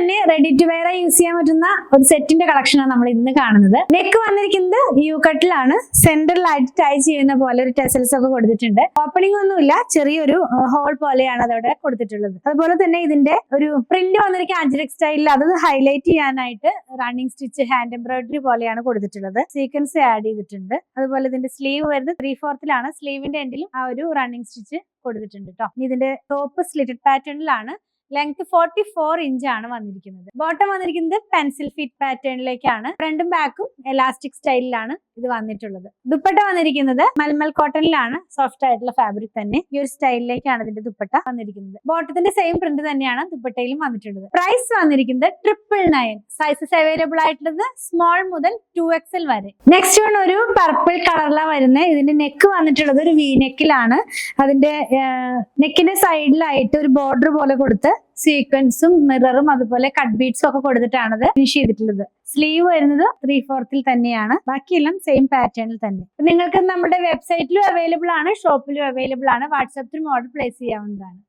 തന്നെ ready to wear use ചെയ്യാൻ പറ്റുന്ന ഒരു സെറ്റിന്റെ കളക്ഷനാണ് നമ്മൾ ഇന്ന് കാണുന്നത്. നെക്ക് വന്നിരിക്കുന്നത് യു കട്ടിലാണ്. സെന്ററിലായിട്ട് ടൈ ചെയ്യുന്ന പോലെ ഒരു ടെസൽസ് ഒക്കെ കൊടുത്തിട്ടുണ്ട്. ഓപ്പണിംഗ് ഒന്നുമില്ല, ചെറിയൊരു ഹോൾ പോലെയാണ് അതവിടെ കൊടുത്തിട്ടുള്ളത്. അതുപോലെ തന്നെ ഇതിന്റെ ഒരു പ്രിന്റ് വന്നിരിക്കുന്ന അജ്രക് സ്റ്റൈലിൽ അത് ഹൈലൈറ്റ് ചെയ്യാനായിട്ട് റണ്ണിങ് സ്റ്റിച്ച് ഹാൻഡ് എംബ്രോയിഡറി പോലെയാണ് കൊടുത്തിട്ടുള്ളത്. സീക്വൻസ് ആഡ് ചെയ്തിട്ടുണ്ട്. അതുപോലെ ഇതിന്റെ സ്ലീവ് വരുന്നത് 3/4 സ്ലീവിന്റെ എൻഡിലും ആ ഒരു റണ്ണിങ് സ്റ്റിച്ച് കൊടുത്തിട്ടുണ്ട് കേട്ടോ. ഇതിന്റെ ടോപ്പ് സ്ലിറ്റഡ് പാറ്റേണിലാണ്. ലെങ്ത് 44 ഇഞ്ച് ആണ് വന്നിരിക്കുന്നത്. ബോട്ടം വന്നിരിക്കുന്നത് പെൻസിൽ ഫിറ്റ് പാറ്റേണിലേക്കാണ്. ഫ്രണ്ടും ബാക്കും എലാസ്റ്റിക് സ്റ്റൈലിലാണ് ഇത് വന്നിട്ടുള്ളത്. ദുപ്പട്ട വന്നിരിക്കുന്നത് മൽമൽ കോട്ടണിലാണ്. സോഫ്റ്റ് ആയിട്ടുള്ള ഫാബ്രിക് തന്നെ. ഈ ഒരു സ്റ്റൈലിലേക്കാണ് ഇതിന്റെ ദുപ്പട്ട വന്നിരിക്കുന്നത്. ബോട്ടത്തിന്റെ സെയിം പ്രിന്റ് തന്നെയാണ് ദുപ്പട്ടയിലും വന്നിട്ടുള്ളത്. പ്രൈസ് വന്നിരിക്കുന്നത് 999. സൈസസ് അവൈലബിൾ ആയിട്ടുള്ളത് സ്മോൾ മുതൽ 2XL വരെ. നെക്സ്റ്റ് വൺ ഒരു പർപ്പിൾ കളറിലാണ് വരുന്നത്. ഇതിന്റെ നെക്ക് വന്നിട്ടുള്ളത് ഒരു വി നെക്കിലാണ്. അതിന്റെ നെക്കിന്റെ സൈഡിലായിട്ട് ഒരു ബോർഡർ പോലെ കൊടുത്ത് സീക്വൻസും മിററും അതുപോലെ കട്ട് ബീഡ്സും ഒക്കെ കൊടുത്തിട്ടാണ് ഇത് ഫിനിഷ് ചെയ്തിട്ടുള്ളത്. സ്ലീവ് വരുന്നത് 3/4 തന്നെയാണ്. ബാക്കിയെല്ലാം സെയിം പാറ്റേണിൽ തന്നെ. നിങ്ങൾക്ക് നമ്മുടെ വെബ്സൈറ്റിലും അവൈലബിൾ ആണ്, ഷോപ്പിലും അവൈലബിൾ ആണ്. വാട്സാപ്പിലും ഓർഡർ പ്ലേസ് ചെയ്യാവുന്നതാണ്.